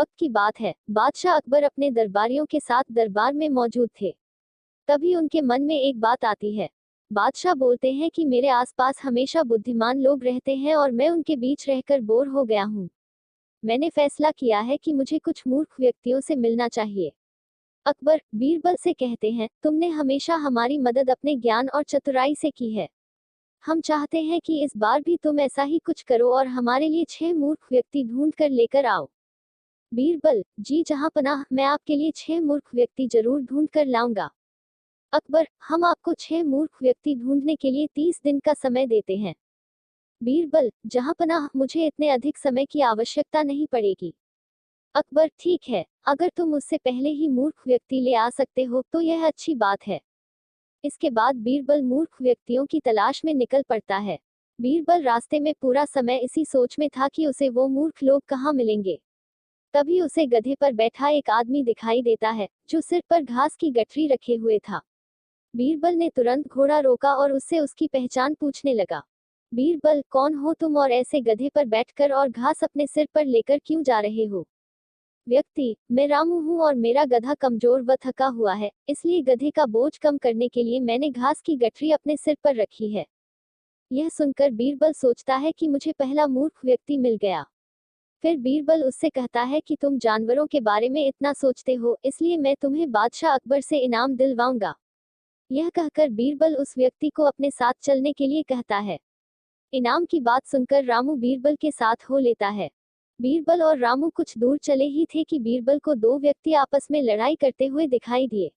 वक्त की बात है, बादशाह अकबर अपने दरबारियों के साथ दरबार में मौजूद थे। तभी उनके मन में एक बात आती है। बादशाह बोलते हैं कि मेरे आसपास हमेशा बुद्धिमान लोग रहते हैं और मैं उनके बीच रहकर बोर हो गया हूँ। मैंने फैसला किया है कि मुझे कुछ मूर्ख व्यक्तियों से मिलना चाहिए। अकबर बीरबल से कहते हैं, तुमने हमेशा हमारी मदद अपने ज्ञान और चतुराई से की है। हम चाहते हैं कि इस बार भी तुम ऐसा ही कुछ करो और हमारे लिए 6 मूर्ख व्यक्ति ढूंढ कर लेकर आओ। बीरबल, जी जहां पनाह, मैं आपके लिए 6 मूर्ख व्यक्ति जरूर ढूंढ कर लाऊंगा। अकबर, हम आपको 6 मूर्ख व्यक्ति ढूंढने के लिए 30 दिन का समय देते हैं। बीरबल, जहां पनाह, मुझे इतने अधिक समय की आवश्यकता नहीं पड़ेगी। अकबर, ठीक है, अगर तुम उससे पहले ही मूर्ख व्यक्ति ले आ सकते हो तो यह अच्छी बात है। इसके बाद बीरबल मूर्ख व्यक्तियों की तलाश में निकल पड़ता है। बीरबल रास्ते में पूरा समय इसी सोच में था कि उसे वो मूर्ख लोग कहाँ मिलेंगे। तभी उसे गधे पर बैठा एक आदमी दिखाई देता है, जो सिर पर घास की गठरी रखे हुए था। बीरबल ने तुरंत घोड़ा रोका और उससे उसकी पहचान पूछने लगा। बीरबल, कौन हो तुम और ऐसे गधे पर बैठकर और घास अपने सिर पर लेकर क्यों जा रहे हो? व्यक्ति, मैं रामू हूँ और मेरा गधा कमजोर व थका हुआ है, इसलिए गधे का बोझ कम करने के लिए मैंने घास की गठरी अपने सिर पर रखी है। यह सुनकर बीरबल सोचता है कि मुझे पहला मूर्ख व्यक्ति मिल गया। फिर बीरबल उससे कहता है कि तुम जानवरों के बारे में इतना सोचते हो, इसलिए मैं तुम्हें बादशाह अकबर से इनाम दिलवाऊंगा। यह कहकर बीरबल उस व्यक्ति को अपने साथ चलने के लिए कहता है। इनाम की बात सुनकर रामू बीरबल के साथ हो लेता है। बीरबल और रामू कुछ दूर चले ही थे कि बीरबल को 2 व्यक्ति आपस में लड़ाई करते हुए दिखाई दिए।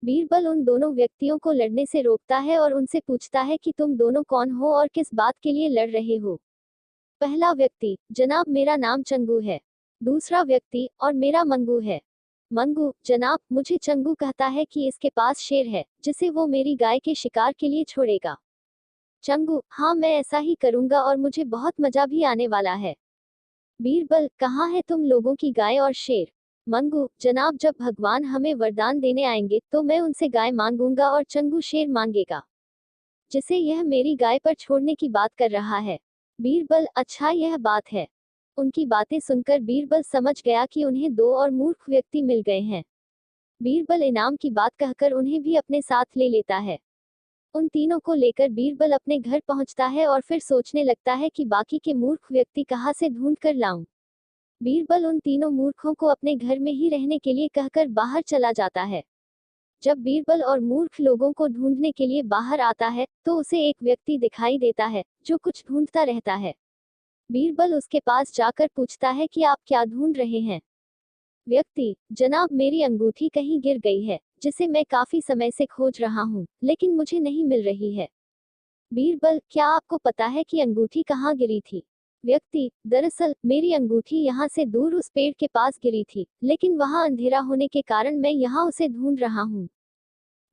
बीरबल उन दोनों व्यक्तियों को लड़ने से रोकता है और उनसे पूछता है कि तुम दोनों कौन हो और किस बात के लिए लड़ रहे हो। पहला व्यक्ति, जनाब मेरा नाम चंगू है। दूसरा व्यक्ति, और मेरा मंगू है। मंगू, जनाब मुझे चंगू कहता है कि इसके पास शेर है, जिसे वो मेरी गाय के शिकार के लिए छोड़ेगा। चंगू, हाँ मैं ऐसा ही करूंगा और मुझे बहुत मजा भी आने वाला है। बीरबल, कहाँ है तुम लोगों की गाय और शेर? मंगू, जनाब जब भगवान हमें वरदान देने आएंगे तो मैं उनसे गाय मांगूंगा और चंगू शेर मांगेगा, जिसे यह मेरी गाय पर छोड़ने की बात कर रहा है। बीरबल, अच्छा यह बात है। उनकी बातें सुनकर बीरबल समझ गया कि उन्हें 2 और मूर्ख व्यक्ति मिल गए हैं। बीरबल इनाम की बात कहकर उन्हें भी अपने साथ ले लेता है। उन तीनों को लेकर बीरबल अपने घर पहुंचता है और फिर सोचने लगता है कि बाकी के मूर्ख व्यक्ति कहाँ से ढूंढ कर लाऊं। बीरबल उन तीनों मूर्खों को अपने घर में ही रहने के लिए कहकर बाहर चला जाता है। जब बीरबल और मूर्ख लोगों को ढूंढने के लिए बाहर आता है तो उसे एक व्यक्ति दिखाई देता है, जो कुछ ढूंढता रहता है। बीरबल उसके पास जाकर पूछता है कि आप क्या ढूंढ रहे हैं? व्यक्ति, जनाब मेरी अंगूठी कहीं गिर गई है, जिसे मैं काफी समय से खोज रहा हूँ, लेकिन मुझे नहीं मिल रही है। बीरबल, क्या आपको पता है कि अंगूठी कहाँ गिरी थी? व्यक्ति, दरअसल मेरी अंगूठी यहाँ से दूर उस पेड़ के पास गिरी थी, लेकिन वहाँ अंधेरा होने के कारण मैं यहाँ उसे ढूंढ रहा हूँ।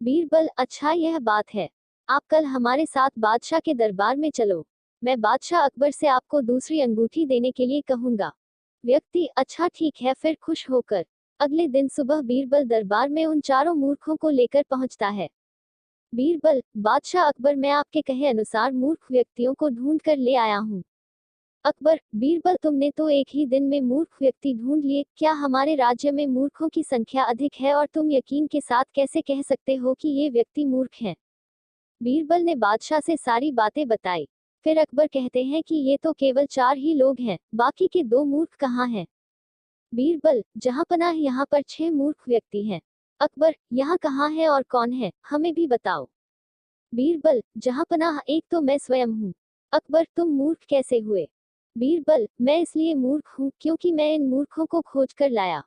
बीरबल, अच्छा यह बात है। आप कल हमारे साथ बादशाह के दरबार में चलो। मैं बादशाह अकबर से आपको दूसरी अंगूठी देने के लिए कहूंगा। व्यक्ति, अच्छा ठीक है, फिर खुश होकर अगले दिन सुबह बीरबल दरबार में उन चारों मूर्खों को लेकर पहुंचता है। बीरबल, बादशाह अकबर मैं आपके कहे अनुसार मूर्ख व्यक्तियों को ढूंढ कर ले आया हूँ। अकबर, बीरबल तुमने तो एक ही दिन में मूर्ख व्यक्ति ढूंढ लिए, क्या हमारे राज्य में मूर्खों की संख्या अधिक है और तुम यकीन के साथ कैसे कह सकते हो कि ये व्यक्ति मूर्ख हैं? बीरबल ने बादशाह से सारी बातें बताई। फिर अकबर कहते हैं कि ये तो केवल 4 ही लोग हैं, बाकी के 2 मूर्ख कहाँ हैं? बीरबल, जहाँ पनाह यहाँ पर 6 मूर्ख व्यक्ति हैं। अकबर, यहाँ कहाँ है और कौन है, हमें भी बताओ। बीरबल, जहाँ पनाह एक तो मैं स्वयं हूँ। अकबर, तुम मूर्ख कैसे हुए? बीरबल, मैं इसलिए मूर्ख हूँ क्योंकि मैं इन मूर्खों को खोज कर लाया।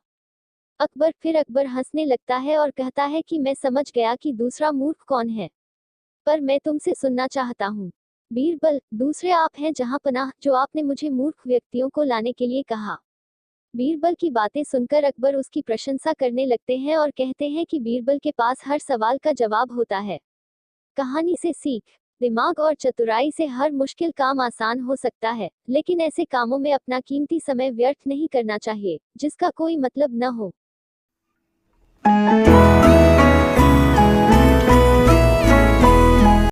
अकबर, फिर अकबर हंसने लगता है और कहता है कि मैं समझ गया कि दूसरा मूर्ख कौन है, पर मैं तुमसे सुनना चाहता हूँ। बीरबल, दूसरे आप हैं जहाँ पनाह, जो आपने मुझे मूर्ख व्यक्तियों को लाने के लिए कहा। बीरबल की बातें सुनकर अकबर उसकी प्रशंसा करने लगते हैं और कहते हैं कि बीरबल के पास हर सवाल का जवाब होता है। कहानी से सीख, दिमाग और चतुराई से हर मुश्किल काम आसान हो सकता है, लेकिन ऐसे कामों में अपना कीमती समय व्यर्थ नहीं करना चाहिए, जिसका कोई मतलब न हो।